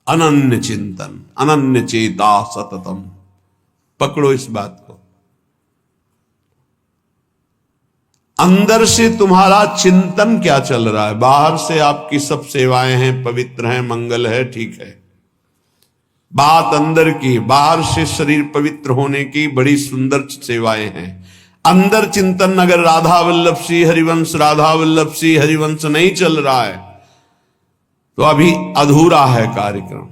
अनन्य चिंतन, अनन्य चेता सततम। पकड़ो इस बात को। अंदर से तुम्हारा चिंतन क्या चल रहा है? बाहर से आपकी सब सेवाएं हैं, पवित्र हैं, मंगल है, ठीक है। बात अंदर की, बाहर से शरीर पवित्र होने की बड़ी सुंदर सेवाएं हैं। अंदर चिंतन अगर राधा वल्लभ सिंह हरिवंश, राधा वल्लभ सिंह हरिवंश नहीं चल रहा है तो अभी अधूरा है कार्यक्रम।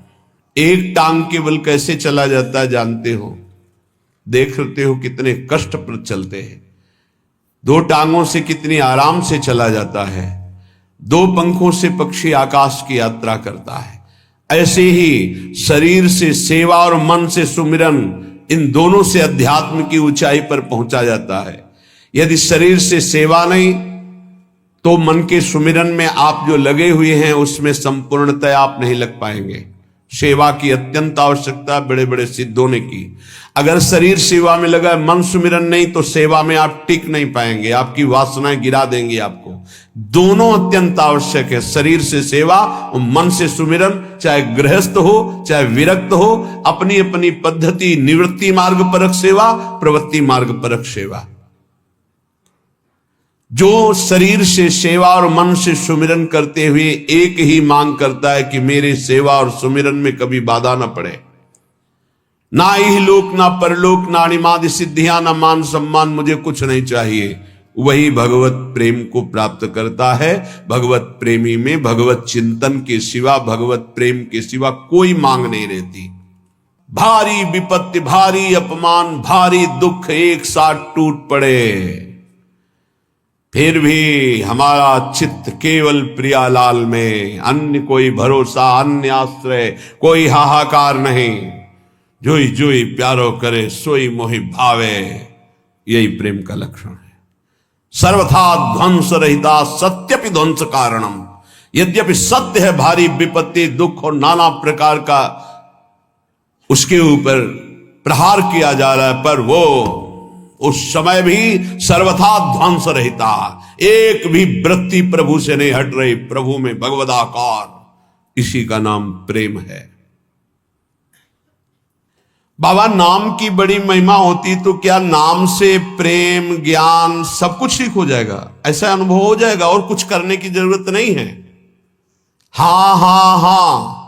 एक टांग के बल कैसे चला जाता है जानते हो? देखते हो कितने कष्ट पर चलते हैं। दो टांगों से कितनी आराम से चला जाता है। दो पंखों से पक्षी आकाश की यात्रा करता है। ऐसे ही शरीर से सेवा और मन से सुमिरन, इन दोनों से अध्यात्म की ऊंचाई पर पहुंचा जाता है। यदि शरीर से सेवा नहीं तो मन के सुमिरन में आप जो लगे हुए हैं उसमें संपूर्णतया आप नहीं लग पाएंगे। सेवा की अत्यंत आवश्यकता बड़े बड़े सिद्धों ने की। अगर शरीर सेवा में लगा, मन सुमिरन नहीं, तो सेवा में आप टिक नहीं पाएंगे, आपकी वासनाएं गिरा देंगी आपको। दोनों अत्यंत आवश्यक है, शरीर से सेवा और मन से सुमिरन। चाहे गृहस्थ हो चाहे विरक्त हो, अपनी अपनी पद्धति, निवृत्ति मार्ग परक सेवा, प्रवृत्ति मार्ग परक सेवा। जो शरीर से सेवा और मन से सुमिरन करते हुए एक ही मांग करता है कि मेरे सेवा और सुमिरन में कभी बाधा न पड़े, ना ही लोक ना परलोक ना अणिमादि सिद्धियां ना मान सम्मान, मुझे कुछ नहीं चाहिए, वही भगवत प्रेम को प्राप्त करता है। भगवत प्रेमी में भगवत चिंतन के सिवा, भगवत प्रेम के सिवा कोई मांग नहीं रहती। भारी विपत्ति, भारी अपमान, भारी दुख एक साथ टूट पड़े, फिर भी हमारा चित्त केवल प्रियालाल में, अन्य कोई भरोसा, अन्य आश्रय, कोई हाहाकार नहीं। जोई जोई प्यारो करे सोई मोहि भावे, यही प्रेम का लक्षण है। सर्वथा ध्वंस रहिता सत्यपि ध्वंस कारणम। यद्यपि सत्य है भारी विपत्ति, दुख और नाना प्रकार का उसके ऊपर प्रहार किया जा रहा है, पर वो उस समय भी सर्वथा ध्वंस रहता, एक भी वृत्ति प्रभु से नहीं हट रही, प्रभु में भगवदाकार। इसी का नाम प्रेम है। बाबा नाम की बड़ी महिमा होती तो क्या नाम से प्रेम, ज्ञान सब कुछ ठीक हो जाएगा? ऐसा अनुभव हो जाएगा और कुछ करने की जरूरत नहीं है। हाँ हाँ हाँ,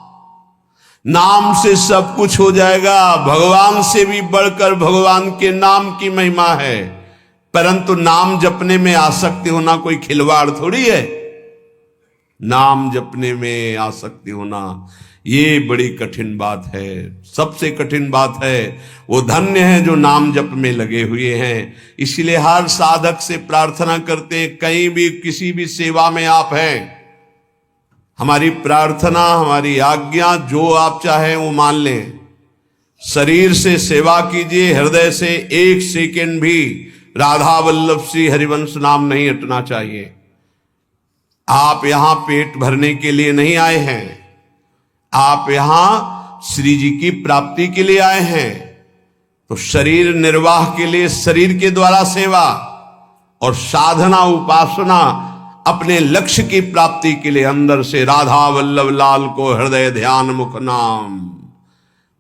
नाम से सब कुछ हो जाएगा। भगवान से भी बढ़कर भगवान के नाम की महिमा है, परंतु नाम जपने में आसक्ति होना कोई खिलवाड़ थोड़ी है। नाम जपने में आसक्ति होना ये बड़ी कठिन बात है, सबसे कठिन बात है। वो धन्य है जो नाम जप में लगे हुए हैं। इसलिए हर साधक से प्रार्थना करते हैं, कहीं भी किसी भी सेवा में आप हैं, हमारी प्रार्थना, हमारी आज्ञा, जो आप चाहें वो मान लें। शरीर से सेवा कीजिए, हृदय से एक सेकेंड भी राधा वल्लभ सिंह हरिवंश नाम नहीं हटना चाहिए। आप यहां पेट भरने के लिए नहीं आए हैं, आप यहां श्री जी की प्राप्ति के लिए आए हैं। तो शरीर निर्वाह के लिए शरीर के द्वारा सेवा, और साधना उपासना अपने लक्ष्य की प्राप्ति के लिए अंदर से राधा वल्लभ लाल को हृदय ध्यान मुख नाम।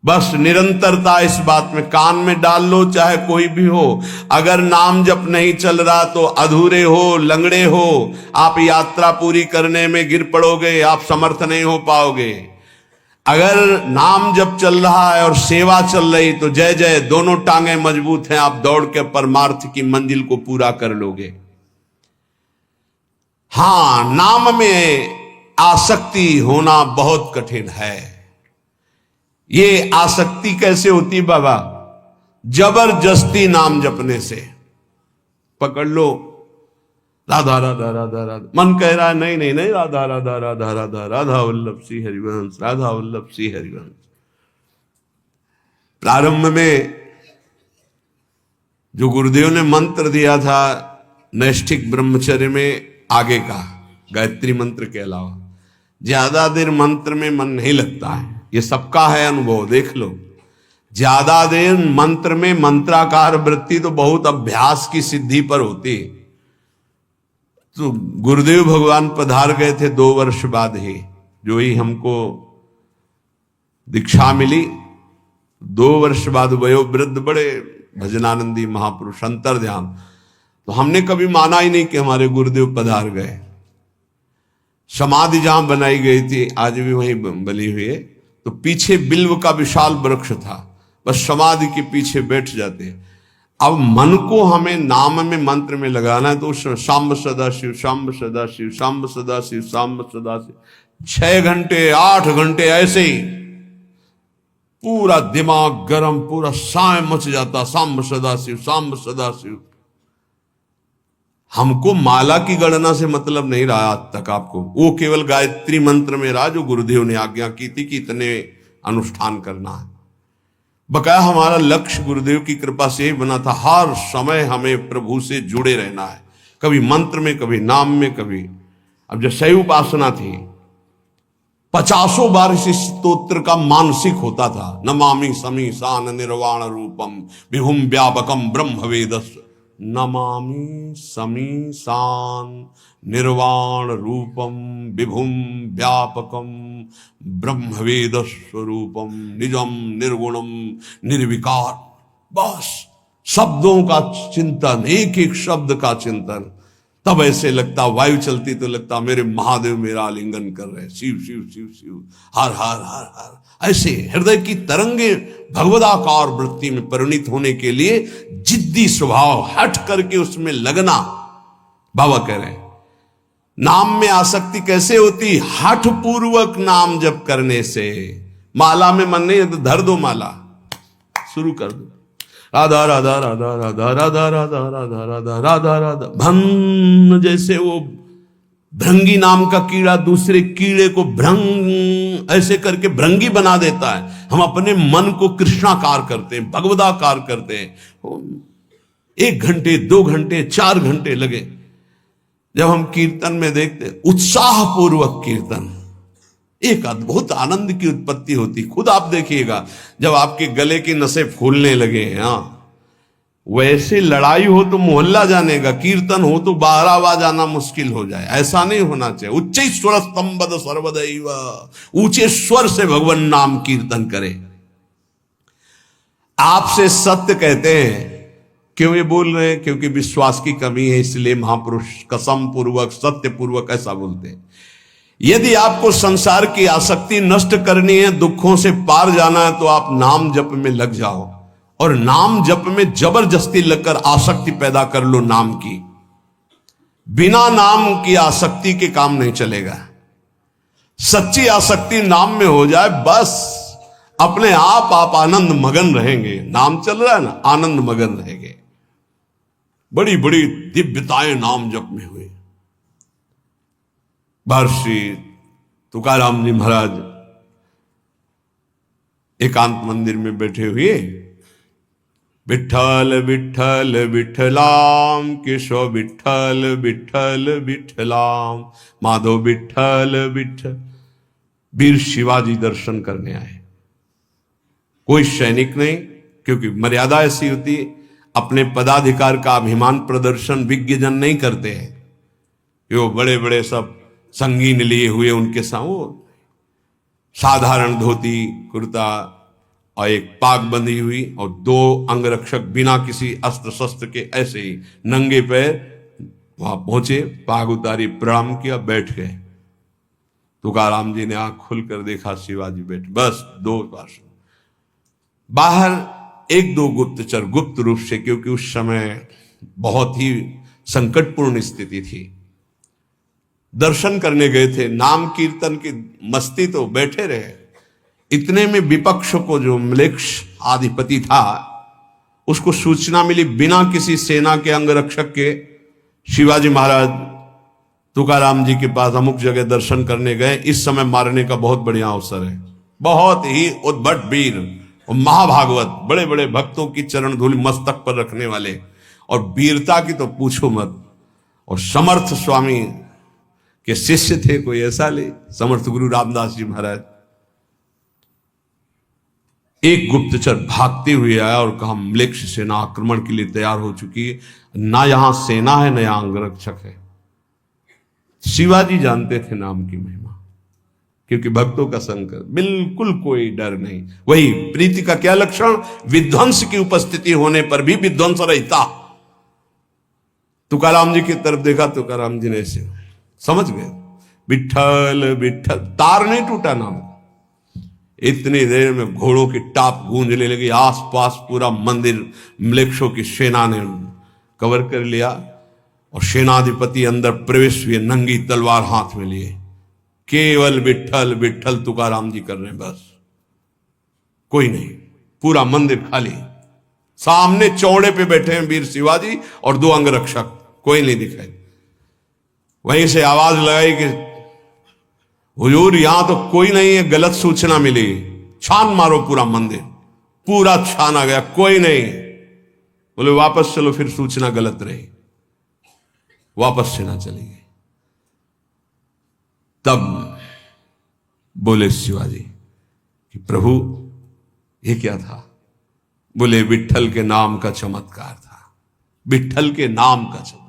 बस निरंतरता इस बात में कान में डाल लो, चाहे कोई भी हो। अगर नाम जप नहीं चल रहा तो अधूरे हो, लंगड़े हो, आप यात्रा पूरी करने में गिर पड़ोगे, आप समर्थ नहीं हो पाओगे। अगर नाम जप चल रहा है और सेवा चल रही तो जय जय, दोनों टांगे मजबूत हैं, आप दौड़ के परमार्थ की मंजिल को पूरा कर लोगे। हां, नाम में आसक्ति होना बहुत कठिन है। ये आसक्ति कैसे होती बाबा? जबरदस्ती नाम जपने से। पकड़ लो, राधा राधा राधा राधा, मन कह रहा है नहीं नहीं नहीं, राधा राधा राधा राधा, राधा वल्लभ सिंह हरिवंश, राधा वल्लभ सिंह हरिवंश। प्रारंभ में जो गुरुदेव ने मंत्र दिया था नैष्ठिक ब्रह्मचर्य में, आगे का गायत्री मंत्र के अलावा ज्यादा देर मंत्र में मन नहीं लगता है। ये सबका है अनुभव, देख लो। ज्यादा देर मंत्र में मंत्राकार वृत्ति तो बहुत अभ्यास की सिद्धि पर होती। तो गुरुदेव भगवान पधार गए थे 2 वर्ष बाद ही, जो ही हमको दीक्षा मिली। 2 वर्ष बाद वयोवृद्ध बड़े भजनानंदी महापुरुष अंतर ध्यान। तो हमने कभी माना ही नहीं कि हमारे गुरुदेव पधार गए। समाधि जहां बनाई गई थी आज भी वहीं बनी हुई है। तो पीछे बिल्व का विशाल वृक्ष था, बस समाधि के पीछे बैठ जाते। अब मन को हमें नाम में मंत्र में लगाना है तो शाम्ब सदा शिव, शाम्ब सदा शिव, शाम्ब सदा शिव, शाम्ब सदा शिव, 6 घंटे 8 घंटे ऐसे ही पूरा दिमाग गरम, पूरा साय मच जाता, शाम्ब सदा शिव, शाम्ब सदा शिव। हमको माला की गणना से मतलब नहीं रहा आज तक। आपको वो केवल गायत्री मंत्र में रहा जो गुरुदेव ने आज्ञा की थी कि इतने अनुष्ठान करना है। बकाया हमारा लक्ष्य गुरुदेव की कृपा से ही बना था, हर समय हमें प्रभु से जुड़े रहना है, कभी मंत्र में, कभी नाम में, कभी। अब जब शैव उपासना थी 50 बार इस स्तोत्र का मानसिक होता था। नमामि समीसान निर्वाण रूपम विभुम व्यापकम ब्रह्म वेदस, नमामि समीसान निर्वाण रूपम विभुम व्यापकम ब्रह्मवेद स्वरूपम निजम निर्गुणम निर्विकार। बस शब्दों का चिंतन, एक एक शब्द का चिंतन। तब ऐसे लगता, वायु चलती तो लगता मेरे महादेव मेरा आलिंगन कर रहे, शिव शिव शिव शिव, हर हर हर हर। ऐसे हृदय की तरंगे भगवदाकार वृत्ति में परिणित होने के लिए जिद्दी स्वभाव, हट करके उसमें लगना। बाबा कह रहे हैं नाम में आसक्ति कैसे होती? हठ पूर्वक नाम जप करने से। माला में मन नहीं है तो धर दो माला, शुरू कर दो, राधा राधा राधा राधा राधा राधा राधा राधा राधा राधा। भन जैसे वो भृंगी नाम का कीड़ा दूसरे कीड़े को भ्रंग ऐसे करके भृंगी बना देता है, हम अपने मन को कृष्णाकार करते हैं, भगवदाकार करते हैं। 1 घंटे 2 घंटे 4 घंटे लगे। जब हम कीर्तन में देखते उत्साह पूर्वक कीर्तन, एक अद्भुत आनंद की उत्पत्ति होती। खुद आप देखिएगा जब आपके गले की नसें फूलने लगे, हाँ वैसे लड़ाई हो तो मोहल्ला जानेगा, कीर्तन हो तो 12 बार जाना मुश्किल हो जाए। ऐसा नहीं होना चाहिए। उच्च स्वर स्तंभद सर्वदैव, ऊंचे स्वर से भगवान नाम कीर्तन करे। आपसे सत्य कहते हैं, क्यों ये बोल रहे हैं? क्योंकि विश्वास की कमी है, इसलिए महापुरुष कसम पूर्वक सत्य पूर्वक ऐसा बोलते हैं। यदि आपको संसार की आसक्ति नष्ट करनी है, दुखों से पार जाना है, तो आप नाम जप में लग जाओ और नाम जप में जबरदस्ती लगकर आसक्ति पैदा कर लो नाम की। बिना नाम की आसक्ति के काम नहीं चलेगा। सच्ची आसक्ति नाम में हो जाए, बस अपने आप आनंद मगन रहेंगे। नाम चल रहा है ना, आनंद मगन रहेंगे। बड़ी बड़ी दिव्यताएं नाम जप में हुई। महर्षि तुकाराम जी महाराज एकांत मंदिर में बैठे हुए, विठ्ठल विठ्ठल विठ्ठलाम, केशव विठ्ठल विठ्ठल विठ्ठलाम, माधव विठ्ठल विठ्ठल। वीर शिवाजी दर्शन करने आए। कोई सैनिक नहीं, क्योंकि मर्यादा ऐसी होती, अपने पदाधिकार का अभिमान प्रदर्शन विज्ञजन नहीं करते हैं। वो बड़े बड़े सब संगीन लिए हुए उनके साथ साधारण धोती कुर्ता और एक पाग बंधी हुई और 2 अंगरक्षक बिना किसी अस्त्र शस्त्र के ऐसे ही नंगे पैर वहां पहुंचे, पाग उतारी, प्रणाम किया, बैठ गए। तुकाराम जी ने आंख खुलकर देखा, शिवाजी बैठ। बस 2 बार बाहर 1-2 गुप्तचर गुप्त रूप से, क्योंकि उस समय बहुत ही संकटपूर्ण स्थिति थी, दर्शन करने गए थे। नाम कीर्तन की मस्ती तो बैठे रहे। इतने में विपक्ष को जो म्लेच्छ आधिपति था उसको सूचना मिली, बिना किसी सेना के अंगरक्षक के शिवाजी महाराज तुकाराम जी के पास अमुक जगह दर्शन करने गए। इस समय मारने का बहुत बढ़िया अवसर है। बहुत ही उद्भट वीर और महाभागवत, बड़े बड़े भक्तों की चरण धूलि मस्तक पर रखने वाले, और वीरता की तो पूछो मत। और समर्थ स्वामी के शिष्य थे, कोई ऐसा ले, समर्थ गुरु रामदास जी महाराज। एक गुप्तचर भागते हुए आया और कहा, म्लेच्छ सेना आक्रमण के लिए तैयार हो चुकी है, ना यहां सेना है, ना यहां अंगरक्षक है। शिवाजी जानते थे नाम की महिमा। क्योंकि भक्तों का संग कर, बिल्कुल कोई डर नहीं। वही प्रीति का क्या लक्षण, विध्वंस की उपस्थिति होने पर भी विध्वंस रहता। तुकाराम जी की तरफ देखा, तुकाराम जी ने ऐसे समझ गए, विठल विठल, तार नहीं टूटा नाम। इतनी देर में घोड़ों की टाप गूंजने लगी, आसपास पूरा मंदिर म्लेच्छों की सेना ने कवर कर लिया और सेनाधिपति अंदर प्रवेश हुए, नंगी तलवार हाथ में लिए। केवल विठल विठल तुकाराम जी कर रहे हैं, बस कोई नहीं। पूरा मंदिर खाली, सामने चौड़े पे बैठे हैं वीर शिवाजी और 2 अंगरक्षक, कोई नहीं दिखाई। वहीं से आवाज लगाई कि हुजूर यहां तो कोई नहीं है, गलत सूचना मिली, छान मारो पूरा मंदिर। पूरा छाना गया, कोई नहीं। बोले वापस चलो, फिर सूचना गलत रही, वापस सेना चली गई। तब बोले शिवाजी कि प्रभु ये क्या था? बोले विठल के नाम का चमत्कार था, विठल के नाम का चमत्कार।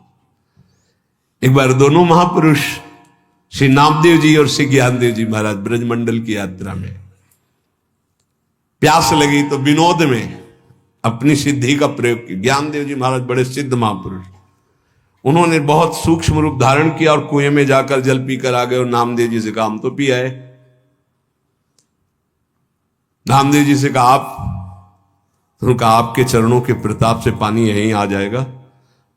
एक बार दोनों महापुरुष श्री नामदेव जी और श्री ज्ञानदेव जी महाराज ब्रजमंडल की यात्रा में, प्यास लगी तो विनोद में अपनी सिद्धि का प्रयोग किया। ज्ञानदेव जी महाराज बड़े सिद्ध महापुरुष, उन्होंने बहुत सूक्ष्म रूप धारण किया और कुएं में जाकर जल पीकर आ गए और नामदेव जी से कहा हम तो पी आए। नामदेव जी से कहा आप, तो कहा आपके चरणों के प्रताप से पानी यहीं आ जाएगा।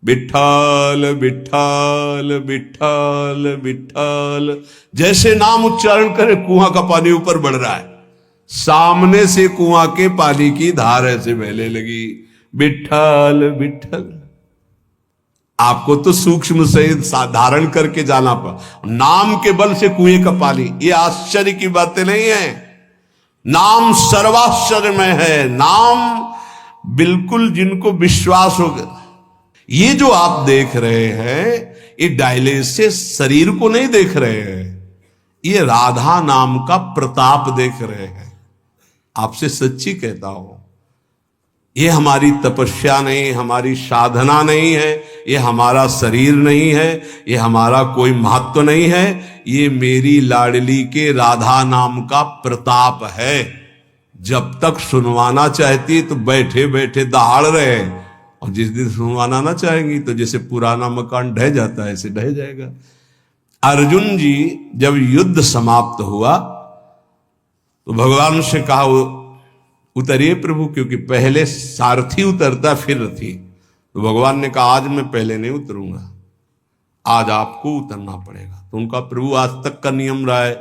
विठ्ठल विठ्ठल विठ्ठल विठ्ठल, जैसे नाम उच्चारण करे कुआं का पानी ऊपर बढ़ रहा है, सामने से कुआं के पानी की धार ऐसे बहने लगी। विठ्ठल विठ्ठल, आपको तो सूक्ष्म से धारण करके जाना पड़ा, नाम के बल से कुएं का पानी, ये आश्चर्य की बातें नहीं है। नाम सर्वाश्चर्य में है, नाम बिल्कुल जिनको विश्वास होगा। ये जो आप देख रहे हैं, ये डायलिसिस शरीर को नहीं देख रहे हैं, ये राधा नाम का प्रताप देख रहे हैं। आपसे सच्ची कहता हूं, ये हमारी तपस्या नहीं, हमारी साधना नहीं है, ये हमारा शरीर नहीं है, ये हमारा कोई महत्व नहीं है, ये मेरी लाडली के राधा नाम का प्रताप है। जब तक सुनवाना चाहती तो बैठे बैठे दहाड़ रहे, और जिस दिन सुनवाना ना चाहेंगी तो जैसे पुराना मकान ढह जाता है ऐसे ढह जाएगा। अर्जुन जी जब युद्ध समाप्त हुआ तो भगवान से कहा उतरिए प्रभु, क्योंकि पहले सारथी उतरता फिर रथी। तो भगवान ने कहा आज मैं पहले नहीं उतरूंगा, आज आपको उतरना पड़ेगा। तो उनका प्रभु आज तक का नियम रहा है,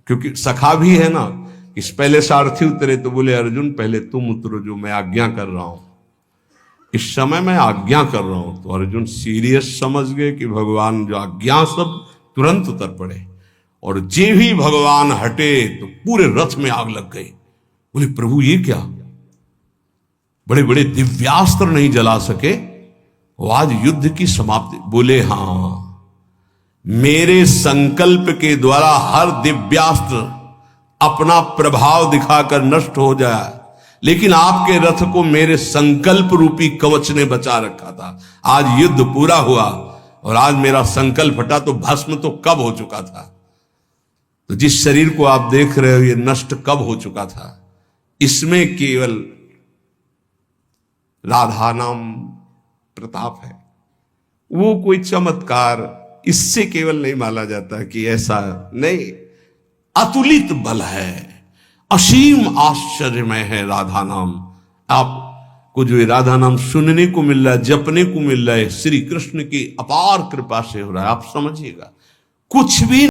क्योंकि सखा भी है ना, इस पहले सारथी उतरे तो बोले अर्जुन पहले तुम उतरो, जो मैं आज्ञा कर रहा हूं, इस समय मैं आज्ञा कर रहा हूं। तो अर्जुन सीरियस समझ गए कि भगवान जो आज्ञा, सब तुरंत उतर पड़े। और जे भी भगवान हटे तो पूरे रथ में आग लग गई। बोले प्रभु ये क्या, बड़े बड़े दिव्यास्त्र नहीं जला सके, वो आज युद्ध की समाप्ति। बोले हां, मेरे संकल्प के द्वारा हर दिव्यास्त्र अपना प्रभाव दिखाकर नष्ट हो जाए, लेकिन आपके रथ को मेरे संकल्प रूपी कवच ने बचा रखा था। आज युद्ध पूरा हुआ और आज मेरा संकल्प हटा तो भस्म तो कब हो चुका था। तो जिस शरीर को आप देख रहे हो ये नष्ट कब हो चुका था। इसमें केवल राधा नाम प्रताप है, वो कोई चमत्कार इससे केवल नहीं माना जाता कि ऐसा नहीं, अतुलित बल है, असीम आश्चर्यमय है राधा नाम। आपको जो राधा नाम सुनने को मिल रहा है, जपने को मिल रहा है, श्री कृष्ण की अपार कृपा से हो रहा है। आप समझिएगा, कुछ भी